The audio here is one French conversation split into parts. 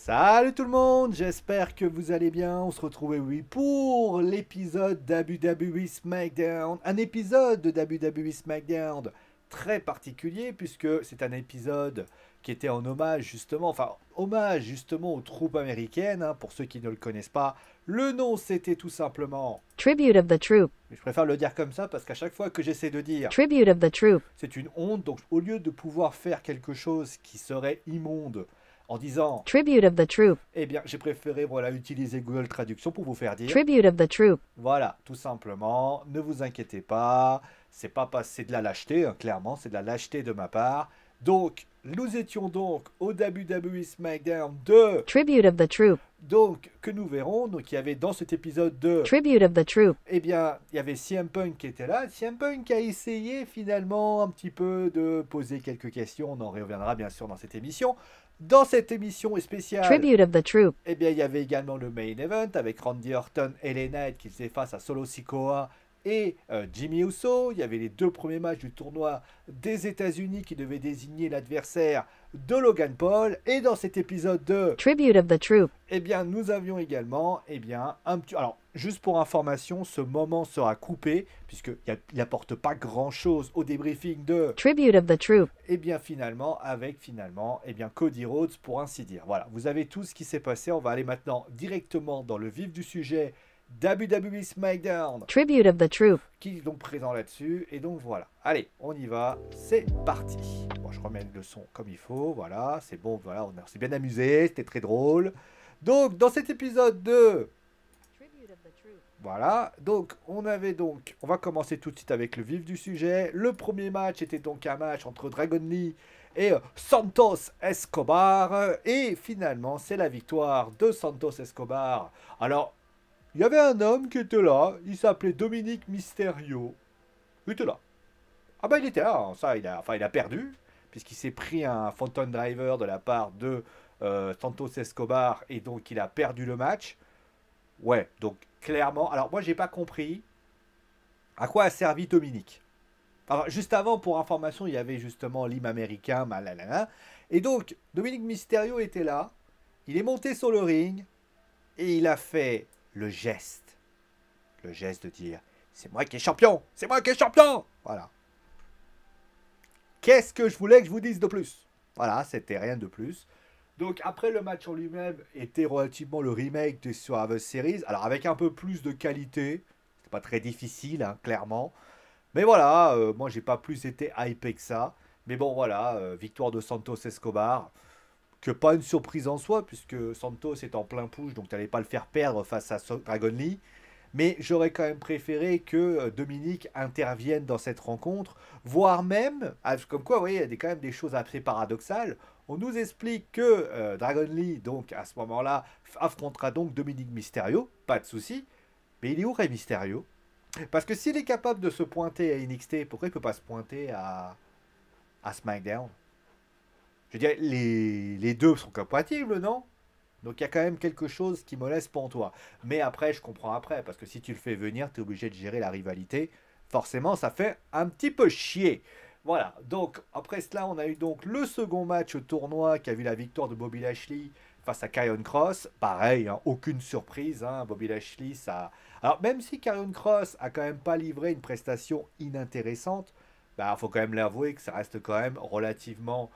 Salut tout le monde, j'espère que vous allez bien. On se retrouve oui pour l'épisode d'WWE SmackDown. Un épisode de WWE SmackDown très particulier puisque c'est un épisode qui était en hommage justement, aux troupes américaines. Pour ceux qui ne le connaissent pas, le nom c'était tout simplement Tribute of the Troop. je préfère le dire comme ça parce qu'à chaque fois que j'essaie de dire Tribute of the Troop. c'est une honte, donc au lieu de pouvoir faire quelque chose qui serait immonde en disant Tribute of the Troop. eh bien, j'ai préféré utiliser Google Traduction pour vous faire dire. Tribute of the Troop. Voilà, tout simplement, ne vous inquiétez pas, c'est de la lâcheté, clairement, c'est de la lâcheté de ma part. Donc, nous étions donc au WWE SmackDown Tribute of the Troop. donc que nous verrons, donc il y avait dans cet épisode Tribute of the Troop. eh bien, il y avait CM Punk qui était là. CM Punk a essayé finalement un petit peu de poser quelques questions. On en reviendra bien sûr dans cette émission. Dans cette émission spéciale, Tribute of the Troop. eh bien, il y avait également le main event avec Randy Orton et LA Knight qui faisaient face à Solo Sikoa et Jimmy Uso. Il y avait les deux premiers matchs du tournoi des États-Unis qui devaient désigner l'adversaire de Logan Paul. Et dans cet épisode Tribute of the Troop. eh bien, nous avions également, un petit... Alors, juste pour information, ce moment sera coupé, puisqu'il n'apporte pas grand-chose au débriefing de... Tribute of the Troop. Eh bien, Cody Rhodes, pour ainsi dire. Voilà, vous avez tout ce qui s'est passé. On va aller maintenant directement dans le vif du sujet. WWE SmackDown, Tribute of the Troop. qui est donc présent là-dessus. Et donc, voilà. Allez, on y va. C'est parti. Bon, je remets le son comme il faut. Voilà, c'est bon. Voilà, on s'est bien amusé. C'était très drôle. Donc, dans cet épisode voilà, donc on va commencer tout de suite avec le vif du sujet. Le premier match était donc un match entre Dragon Lee et Santos Escobar. Et finalement, c'est la victoire de Santos Escobar. Alors, il y avait un homme qui était là, il s'appelait Dominique Mysterio. Il était là. Ah bah il était là, il a perdu, puisqu'il s'est pris un Phantom Driver de la part de Santos Escobar, et donc il a perdu le match. Ouais, donc clairement, alors moi j'ai pas compris à quoi a servi Dominique. Alors juste avant, pour information, il y avait justement l'hymne américain, malalala, et donc Dominique Mysterio était là, il est monté sur le ring, et il a fait le geste de dire, c'est moi qui est champion, c'est moi qui est champion, voilà. Qu'est-ce que je voulais que je vous dise de plus? Voilà, c'était rien de plus. Donc après, le match en lui-même était relativement le remake de Survivor Series. Alors avec un peu plus de qualité. C'est pas très difficile, clairement. Mais voilà, moi j'ai pas plus été hypé que ça. Mais bon voilà, victoire de Santos Escobar. Que pas une surprise en soi, puisque Santos est en plein push, donc t'allais pas le faire perdre face à Dragon Lee. Mais j'aurais quand même préféré que Dominique intervienne dans cette rencontre, voire même, comme quoi, vous voyez, il y a quand même des choses assez paradoxales. On nous explique que Dragon Lee, donc à ce moment-là, affrontera donc Dominique Mysterio, pas de souci. Mais il est où Rey Mysterio? Parce que s'il est capable de se pointer à NXT, pourquoi il ne peut pas se pointer à SmackDown? Je veux dire, les deux sont compatibles, non? Donc il y a quand même quelque chose qui me laisse pantois. Mais après, je comprends après, parce que si tu le fais venir, tu es obligé de gérer la rivalité. Forcément, ça fait un petit peu chier. Voilà, donc après cela, on a eu donc le second match au tournoi qui a vu la victoire de Bobby Lashley face à Karrion Kross. Pareil, aucune surprise, Bobby Lashley, ça... Alors même si Karrion Kross a quand même pas livré une prestation inintéressante, bah faut quand même l'avouer que ça reste quand même relativement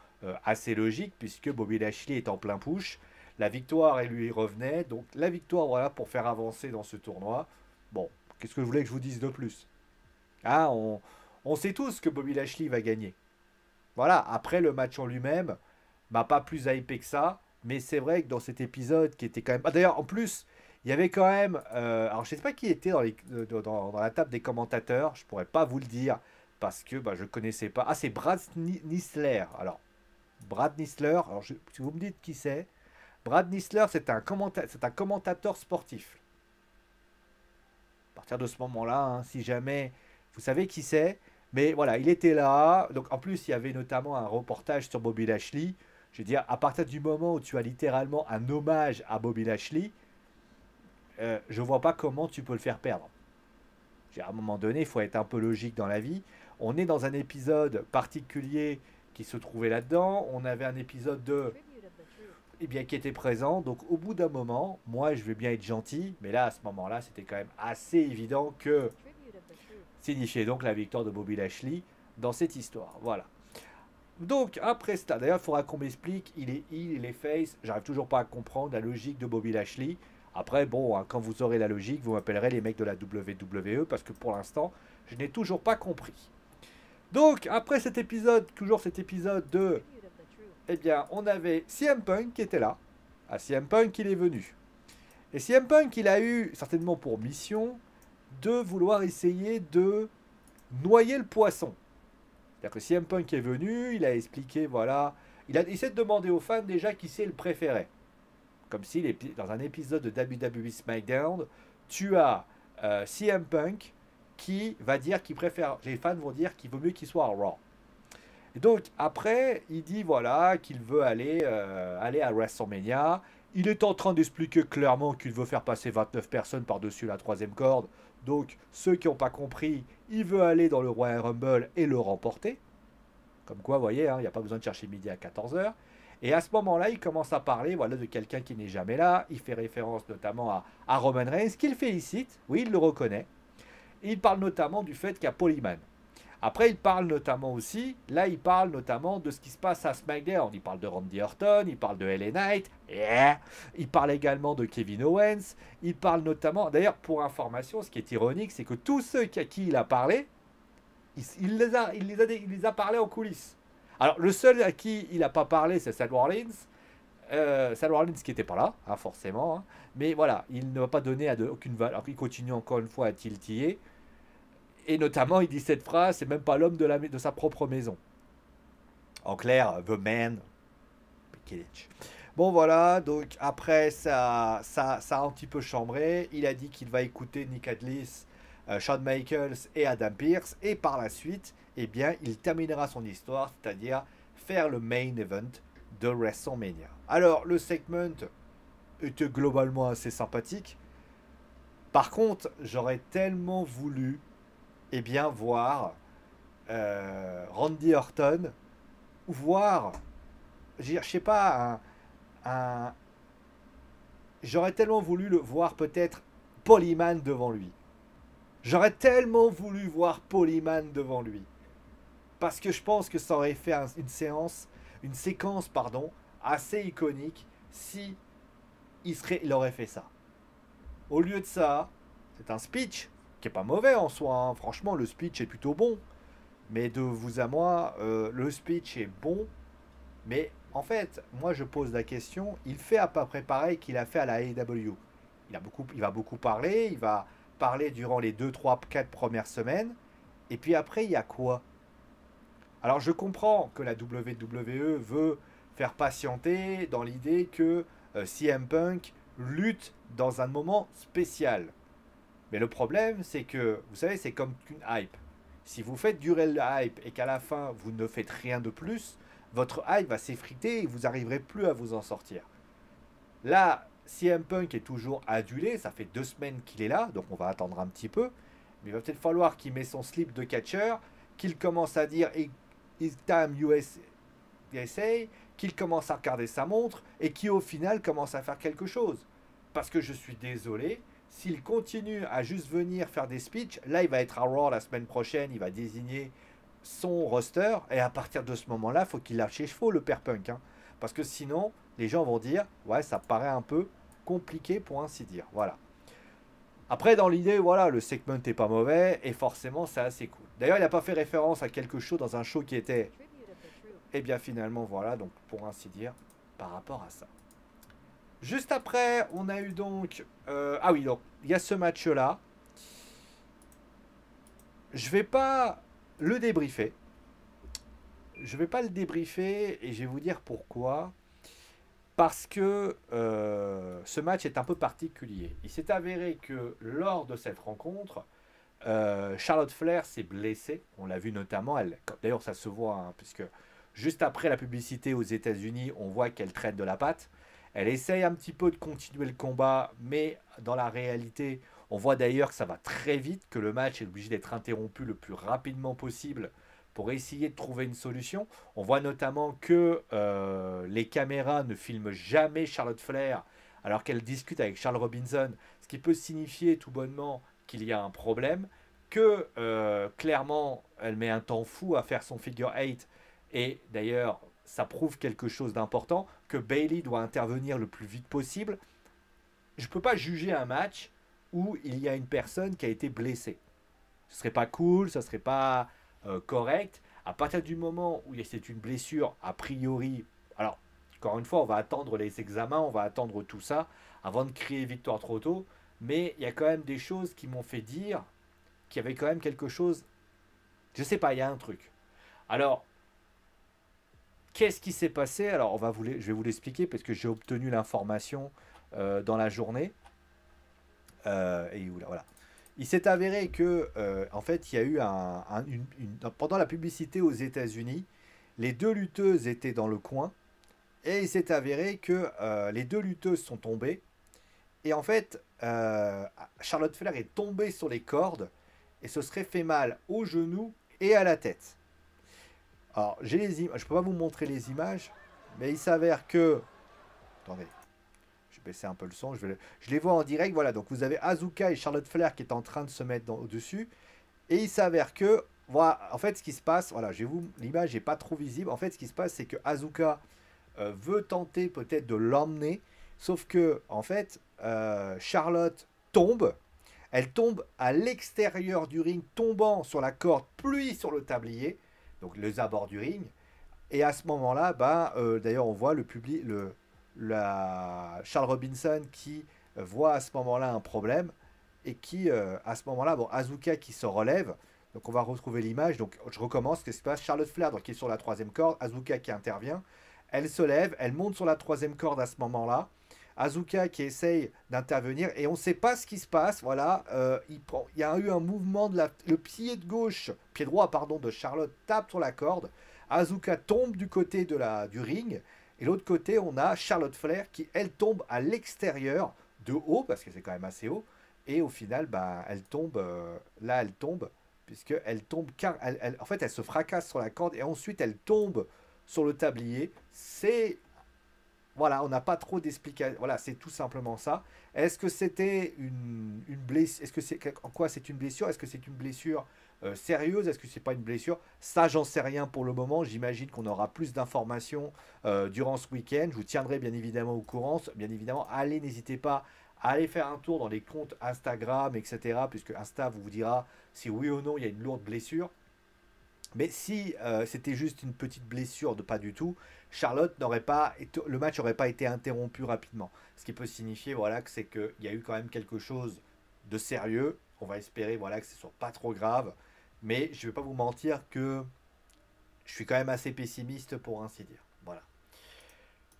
assez logique, puisque Bobby Lashley est en plein push. La victoire, elle lui revenait. Donc la victoire, voilà, pour faire avancer dans ce tournoi. Bon, qu'est-ce que vous voulez que je vous dise de plus? On sait tous que Bobby Lashley va gagner. Voilà, après le match en lui-même, m'a pas plus hypé que ça. Mais c'est vrai que dans cet épisode qui était quand même... Ah, d'ailleurs, en plus, il y avait quand même... alors, je ne sais pas qui était dans la table des commentateurs. Je pourrais pas vous le dire parce que je ne connaissais pas. Ah, c'est Brad Nisler. Alors, Brad Nisler, alors si vous me dites qui c'est... Brad Nisler, c'est un commentateur sportif. À partir de ce moment-là, si jamais vous savez qui c'est, mais voilà, il était là. Donc en plus, il y avait notamment un reportage sur Bobby Lashley. Je veux dire, à partir du moment où tu as littéralement un hommage à Bobby Lashley, je vois pas comment tu peux le faire perdre. À un moment donné, il faut être un peu logique dans la vie. On est dans un épisode particulier qui se trouvait là-dedans. On avait un épisode de eh bien, qui était présent. Donc au bout d'un moment, moi je vais bien être gentil, mais là à ce moment-là, c'était quand même assez évident que signifiait donc la victoire de Bobby Lashley dans cette histoire. Voilà. Donc après cela, d'ailleurs il faudra qu'on m'explique, il est heel, il est face, j'arrive toujours pas à comprendre la logique de Bobby Lashley. Après bon, hein, quand vous aurez la logique, vous m'appellerez les mecs de la WWE parce que pour l'instant, je n'ai toujours pas compris. Donc après cet épisode, toujours cet épisode de, eh bien on avait CM Punk qui était là. À CM Punk il est venu. Et CM Punk il a eu certainement pour mission de vouloir essayer de noyer le poisson. C'est-à-dire que CM Punk est venu, il a expliqué, voilà, il a essayé de demander aux fans déjà qui c'est le préféré. Comme si dans un épisode de WWE SmackDown, tu as CM Punk qui va dire qu'il préfère, les fans vont dire qu'il vaut mieux qu'il soit à Raw. Et donc après, il dit voilà qu'il veut aller à WrestleMania. Il est en train d'expliquer clairement qu'il veut faire passer 29 personnes par-dessus la troisième corde. Donc ceux qui n'ont pas compris, il veut aller dans le Royal Rumble et le remporter. Comme quoi, vous voyez, il n'y a pas besoin de chercher midi à 14h. Et à ce moment-là, il commence à parler voilà, de quelqu'un qui n'est jamais là. Il fait référence notamment à Roman Reigns, qu'il félicite. Oui, il le reconnaît. Il parle notamment du fait qu'il y a Paul Heyman. Après, il parle notamment aussi, là, il parle notamment de ce qui se passe à SmackDown. Il parle de Randy Orton, il parle de LA Knight, yeah. Il parle également de Kevin Owens. Il parle notamment, d'ailleurs, pour information, ce qui est ironique, c'est que tous ceux à qui il a parlé, il les a parlé en coulisses. Alors, le seul à qui il n'a pas parlé, c'est Seth Rollins. Seth Rollins qui n'était pas là, hein, forcément. Hein. Mais voilà, il ne va pas donner aucune valeur. Alors, il continue encore une fois à tiltiller. Et notamment, il dit cette phrase, c'est même pas l'homme de sa propre maison. En clair, The Man. Bon voilà, donc après ça a un petit peu chambré. Il a dit qu'il va écouter Nick Aldis, Shawn Michaels et Adam Pearce. Et par la suite, eh bien, il terminera son histoire, c'est-à-dire faire le main event de WrestleMania. Alors, le segment était globalement assez sympathique. Par contre, j'aurais tellement voulu bien voir Randy Orton, ou voir, je sais pas, j'aurais tellement voulu le voir peut-être Paul Heyman devant lui. J'aurais tellement voulu voir Paul Heyman devant lui. Parce que je pense que ça aurait fait une séquence, assez iconique si il aurait fait ça. Au lieu de ça, c'est un speech qui est pas mauvais en soi. Hein. Franchement, le speech est plutôt bon. Mais de vous à moi, le speech est bon. Mais en fait, moi je pose la question, il fait à peu près pareil qu'il a fait à la AEW. Il va beaucoup parler, il va parler durant les 2, 3, 4 premières semaines. Et puis après, il y a quoi? Alors je comprends que la WWE veut faire patienter dans l'idée que CM Punk lutte dans un moment spécial. Mais le problème, c'est que, vous savez, c'est comme une hype. Si vous faites durer le hype et qu'à la fin, vous ne faites rien de plus, votre hype va s'effriter et vous n'arriverez plus à vous en sortir. Là, CM Punk est toujours adulé, ça fait 2 semaines qu'il est là, donc on va attendre un petit peu. Mais il va peut-être falloir qu'il met son slip de catcheur, qu'il commence à dire It's time USA, qu'il commence à regarder sa montre et qui au final commence à faire quelque chose. Parce que je suis désolé, s'il continue à juste venir faire des speeches, là il va être à Raw la semaine prochaine, il va désigner son roster, et à partir de ce moment-là, il faut qu'il lâche les chevaux, le père Punk. Hein. Parce que sinon, les gens vont dire, ouais, ça paraît un peu compliqué pour ainsi dire. Voilà. Après, dans l'idée, voilà, le segment n'est pas mauvais, et forcément, c'est assez cool. D'ailleurs, il n'a pas fait référence à quelque chose dans un show qui était... Eh bien, finalement, voilà, donc pour ainsi dire, par rapport à ça. Juste après, on a eu donc... ah oui, donc, il y a ce match-là. Je vais pas le débriefer. Je vais pas le débriefer et je vais vous dire pourquoi. Parce que ce match est un peu particulier. Il s'est avéré que lors de cette rencontre, Charlotte Flair s'est blessée. On l'a vu notamment. D'ailleurs, ça se voit, hein, puisque juste après la publicité aux États-Unis, on voit qu'elle traîne de la patte. Elle essaye un petit peu de continuer le combat, mais dans la réalité, on voit d'ailleurs que ça va très vite, que le match est obligé d'être interrompu le plus rapidement possible pour essayer de trouver une solution. On voit notamment que les caméras ne filment jamais Charlotte Flair alors qu'elle discute avec Charles Robinson, ce qui peut signifier tout bonnement qu'il y a un problème, que clairement elle met un temps fou à faire son figure 8 et d'ailleurs ça prouve quelque chose d'important, que Bayley doit intervenir le plus vite possible. Je ne peux pas juger un match où il y a une personne qui a été blessée. Ce serait pas cool, ça serait pas correct. À partir du moment où c'est une blessure, a priori, alors encore une fois, on va attendre les examens, on va attendre tout ça avant de crier victoire trop tôt. Mais il y a quand même des choses qui m'ont fait dire qu'il y avait quand même quelque chose. Je sais pas, il y a un truc. Alors, qu'est-ce qui s'est passé? Alors, je vais vous l'expliquer parce que j'ai obtenu l'information dans la journée. Et voilà. Il s'est avéré que, en fait, il y a eu pendant la publicité aux États-Unis, les deux lutteuses étaient dans le coin et il s'est avéré que les deux lutteuses sont tombées. Et en fait, Charlotte Flair est tombée sur les cordes et se serait fait mal au genou et à la tête. Alors, j'ai les images, je peux pas vous montrer les images, mais il s'avère que, attendez. Je vais baisser un peu le son. Je les vois en direct. Voilà, donc vous avez Asuka et Charlotte Flair qui est en train de se mettre au-dessus. Et il s'avère que, voilà, en fait, ce qui se passe, voilà, l'image n'est pas trop visible. En fait, ce qui se passe, c'est que Asuka veut tenter peut-être de l'emmener. Sauf que, en fait, Charlotte tombe. Elle tombe à l'extérieur du ring, tombant sur la corde, puis sur le tablier, donc les abords du ring. Et à ce moment-là, d'ailleurs, on voit le public, Charles Robinson qui voit à ce moment-là un problème et qui, à ce moment-là, Asuka qui se relève. Donc on va retrouver l'image. Donc je recommence. Ce qui se passe, Charlotte Flair donc, qui est sur la troisième corde, Asuka qui intervient. Elle se lève, elle monte sur la troisième corde à ce moment-là. Asuka qui essaye d'intervenir et on ne sait pas ce qui se passe. Voilà, il y a eu un mouvement le pied droit pardon, de Charlotte tape sur la corde. Asuka tombe du côté du ring. Et l'autre côté, on a Charlotte Flair qui, elle, tombe à l'extérieur, de haut, parce que c'est quand même assez haut. Et au final, elle tombe, elle tombe, puisqu'elle tombe, en fait, elle se fracasse sur la corde et ensuite, elle tombe sur le tablier. Voilà, on n'a pas trop d'explications. Voilà, c'est tout simplement ça. Est-ce que c'était une blessure? En quoi c'est une blessure? Est-ce que c'est une blessure sérieuse? Est-ce que c'est pas une blessure? Ça, j'en sais rien pour le moment. J'imagine qu'on aura plus d'informations durant ce week-end. Je vous tiendrai bien évidemment au courant. Bien évidemment, n'hésitez pas à aller faire un tour dans les comptes Instagram, etc. Puisque Insta vous dira si oui ou non il y a une lourde blessure. Mais si c'était juste une petite blessure, pas du tout, Charlotte le match n'aurait pas été interrompu rapidement. Ce qui peut signifier voilà, que c'est qu'il y a eu quand même quelque chose de sérieux. On va espérer voilà, que ce ne soit pas trop grave. Mais je ne vais pas vous mentir que je suis quand même assez pessimiste pour ainsi dire. Voilà.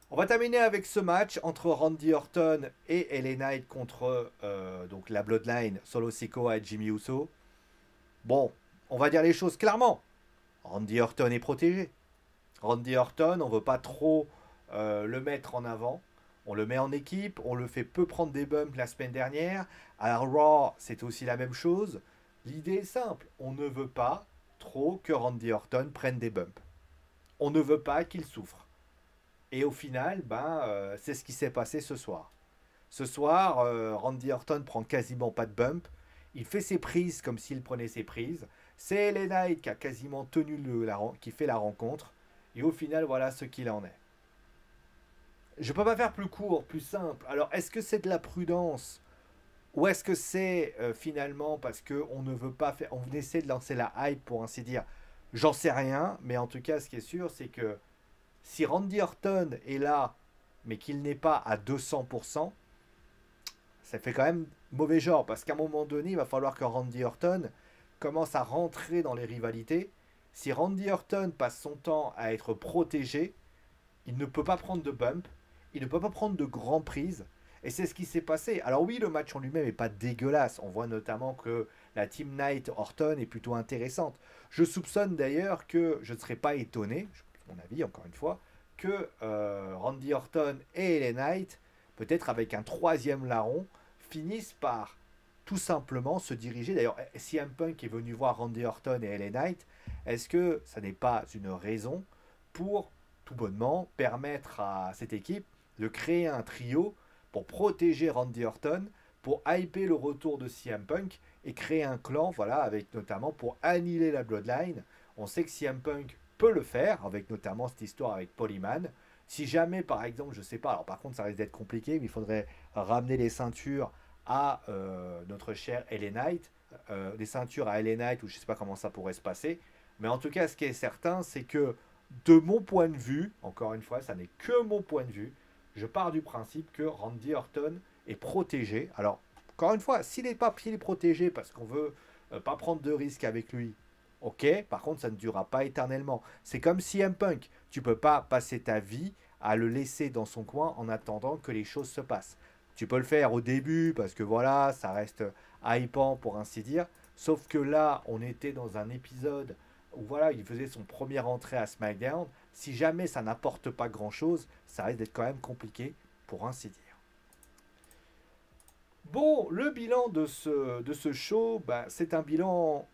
On va terminer avec ce match entre Randy Orton et LA Knight contre donc la Bloodline, Solo Sikoa et Jimmy Uso. Bon, on va dire les choses clairement. Randy Orton est protégé. Randy Orton, on ne veut pas trop le mettre en avant. On le met en équipe, on le fait peu prendre des bumps la semaine dernière. À Raw, c'est aussi la même chose. L'idée est simple, on ne veut pas trop que Randy Orton prenne des bumps. On ne veut pas qu'il souffre. Et au final, c'est ce qui s'est passé ce soir. Ce soir, Randy Orton prend quasiment pas de bump. Il fait ses prises comme s'il prenait ses prises. C'est LA Knight qui a quasiment qui fait la rencontre. Et au final, voilà ce qu'il en est. Je ne peux pas faire plus court, plus simple. Alors, est-ce que c'est de la prudence? Ou est-ce que c'est finalement parce qu'on ne veut pas faire... On essaie de lancer la hype pour ainsi dire. J'en sais rien. Mais en tout cas, ce qui est sûr, c'est que si Randy Orton est là, mais qu'il n'est pas à 200%, ça fait quand même mauvais genre. Parce qu'à un moment donné, il va falloir que Randy Orton commence à rentrer dans les rivalités. Si Randy Orton passe son temps à être protégé, il ne peut pas prendre de bump, il ne peut pas prendre de grands prises. Et c'est ce qui s'est passé. Alors oui, le match en lui-même n'est pas dégueulasse. On voit notamment que la Team Knight Orton est plutôt intéressante. Je soupçonne d'ailleurs que je ne serais pas étonné, mon avis encore une fois, que Randy Orton et LA Knight, peut-être avec un troisième larron, finissent par tout simplement se diriger. D'ailleurs, CM Punk est venu voir Randy Orton et LA Knight. Est-ce que ça n'est pas une raison pour tout bonnement permettre à cette équipe de créer un trio pour protéger Randy Orton, pour hyper le retour de CM Punk et créer un clan, voilà, avec notamment pour annihiler la Bloodline. On sait que CM Punk peut le faire, avec notamment cette histoire avec Polyman. Si jamais, par exemple, je sais pas, alors par contre ça risque d'être compliqué, mais il faudrait ramener les ceintures à notre cher LA Knight, les ceintures à LA Knight, ou je sais pas comment ça pourrait se passer. Mais en tout cas, ce qui est certain, c'est que de mon point de vue, encore une fois, ça n'est que mon point de vue, je pars du principe que Randy Orton est protégé. Alors, encore une fois, s'il est protégé parce qu'on veut pas prendre de risques avec lui, ok, par contre, ça ne durera pas éternellement. C'est comme CM Punk, tu peux pas passer ta vie à le laisser dans son coin en attendant que les choses se passent. Tu peux le faire au début parce que voilà, ça reste hypant pour ainsi dire. Sauf que là, on était dans un épisode où voilà, il faisait son premier entrée à SmackDown. Si jamais ça n'apporte pas grand-chose, ça risque d'être quand même compliqué pour ainsi dire. Bon, le bilan de ce show, bah, c'est un bilan,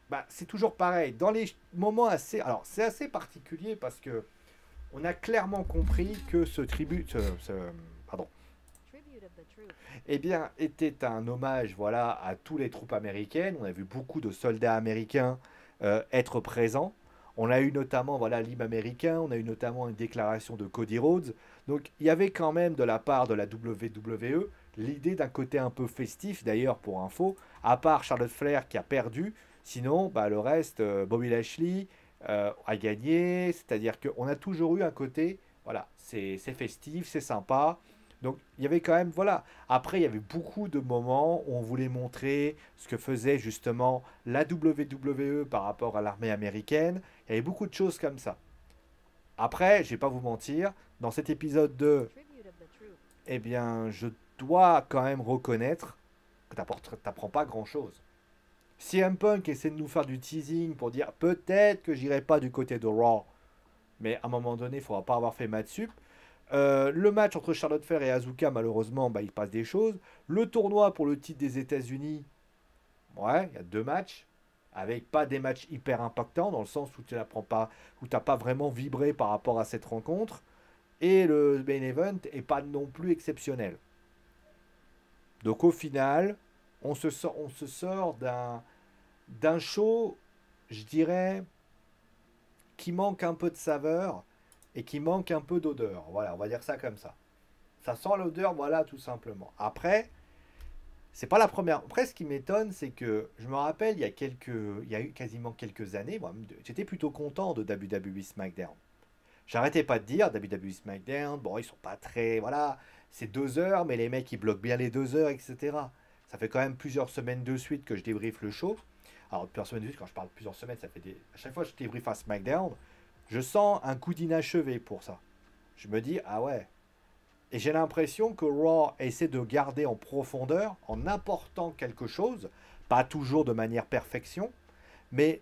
bah, c'est toujours pareil. Dans les moments assez, alors c'est assez particulier parce que on a clairement compris que pardon, eh bien, était un hommage, voilà, à tous les troupes américaines. On a vu beaucoup de soldats américains être présents. On a eu notamment, voilà, l'hymne américain. On a eu notamment une déclaration de Cody Rhodes. Donc, il y avait quand même de la part de la WWE l'idée d'un côté un peu festif. D'ailleurs, pour info, à part Charlotte Flair qui a perdu, sinon, bah, le reste, Bobby Lashley a gagné. C'est-à-dire qu'on a toujours eu un côté, voilà, c'est festif, c'est sympa. Donc il y avait quand même, voilà. Après, il y avait beaucoup de moments où on voulait montrer ce que faisait justement la WWE par rapport à l'armée américaine. Il y avait beaucoup de choses comme ça. Après, je vais pas vous mentir, dans cet épisode 2, eh bien, je dois quand même reconnaître que t'apprends pas grand-chose. CM Punk essaie de nous faire du teasing pour dire peut-être que j'irai pas du côté de Raw, mais à un moment donné, il faudra pas avoir fait Matsup. Le match entre Charlotte Flair et Asuka, malheureusement, bah, il passe des choses. Le tournoi pour le titre des États-Unis, ouais, il y a 2 matchs, avec pas des matchs hyper impactants, dans le sens où tu n'apprends pas, où t'as pas vraiment vibré par rapport à cette rencontre. Et le main event est pas non plus exceptionnel. Donc au final, on se sort d'un show, je dirais, qui manque un peu de saveur et qui manque un peu d'odeur. Voilà, on va dire ça comme ça. Ça sent l'odeur, voilà, tout simplement. Après, c'est pas la première. Après, ce qui m'étonne, c'est que je me rappelle, il y a eu quasiment quelques années, moi, j'étais plutôt content de WWE SmackDown. J'arrêtais pas de dire WWE SmackDown, bon, ils sont pas très, voilà, c'est 2 heures, mais les mecs ils bloquent bien les 2 heures, etc. Ça fait quand même plusieurs semaines de suite que je débriefe le show. Alors, plusieurs semaines de suite, quand je parle de plusieurs semaines, ça fait à chaque fois que je débriefe à SmackDown, je sens un coup d'inachevé pour ça. Je me dis, ah ouais. Et j'ai l'impression que Raw essaie de garder en profondeur, en apportant quelque chose, pas toujours de manière perfection, mais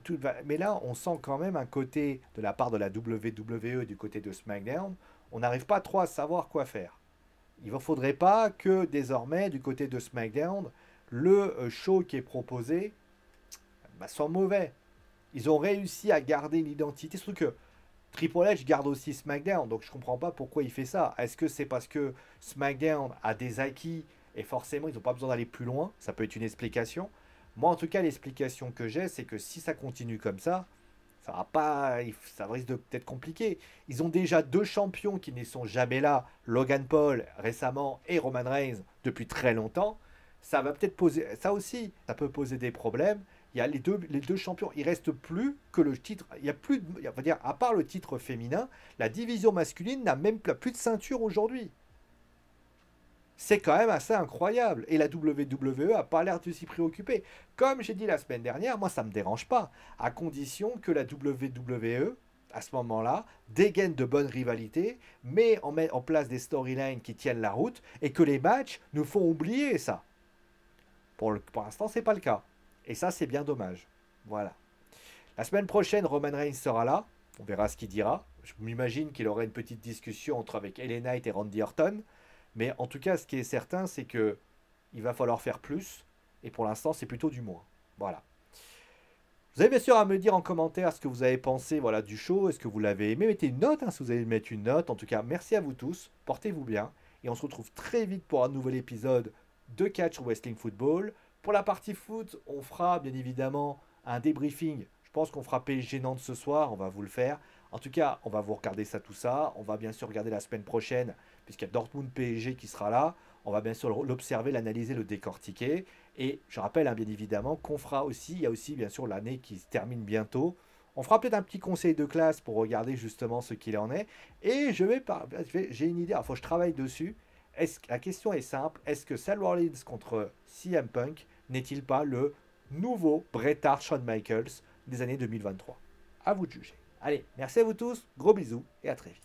là, on sent quand même un côté de la part de la WWE et du côté de SmackDown, on n'arrive pas trop à savoir quoi faire. Il ne faudrait pas que désormais, du côté de SmackDown, le show qui est proposé bah, soit mauvais. Ils ont réussi à garder l'identité. Surtout que Triple H garde aussi SmackDown, donc je comprends pas pourquoi il fait ça. Est-ce que c'est parce que SmackDown a des acquis et forcément ils n'ont pas besoin d'aller plus loin? Ça peut être une explication. Moi, en tout cas, l'explication que j'ai, c'est que si ça continue comme ça risque de peut-être compliqué. Ils ont déjà 2 champions qui ne sont jamais là, Logan Paul récemment et Roman Reigns depuis très longtemps. Ça va peut-être poser, ça aussi, ça peut poser des problèmes. Il y a les deux champions. Il reste plus que le titre. Il y a plus, on va dire, à part le titre féminin, la division masculine n'a même plus de ceinture aujourd'hui. C'est quand même assez incroyable. Et la WWE a pas l'air de s'y préoccuper. Comme j'ai dit la semaine dernière, moi ça me dérange pas, à condition que la WWE, à ce moment-là, dégaine de bonnes rivalités, met en place des storylines qui tiennent la route et que les matchs nous font oublier ça. Pour l'instant, c'est pas le cas. Et ça, c'est bien dommage. Voilà. La semaine prochaine, Roman Reigns sera là. On verra ce qu'il dira. Je m'imagine qu'il aura une petite discussion avec LA Knight et Randy Orton. Mais en tout cas, ce qui est certain, c'est que il va falloir faire plus. Et pour l'instant, c'est plutôt du moins. Voilà. Vous avez bien sûr à me dire en commentaire ce que vous avez pensé voilà, du show. Est-ce que vous l'avez aimé? Mettez une note si vous allez mettre une note. En tout cas, merci à vous tous. Portez-vous bien. Et on se retrouve très vite pour un nouvel épisode de Catch Wrestling Football. Pour la partie foot, on fera bien évidemment un débriefing. Je pense qu'on fera PSG Nantes ce soir. On va vous le faire. En tout cas, on va vous regarder ça, tout ça. On va bien sûr regarder la semaine prochaine, puisqu'il y a Dortmund PSG qui sera là. On va bien sûr l'observer, l'analyser, le décortiquer. Et je rappelle bien évidemment qu'on fera aussi, il y a aussi bien sûr l'année qui se termine bientôt. On fera peut-être un petit conseil de classe pour regarder justement ce qu'il en est. Et j'ai une idée, il faut que je travaille dessus. La question est simple, est-ce que Seth Rollins contre CM Punk n'est-il pas le nouveau Bret Hart Shawn Michaels des années 2023? À vous de juger. Allez, merci à vous tous, gros bisous et à très vite.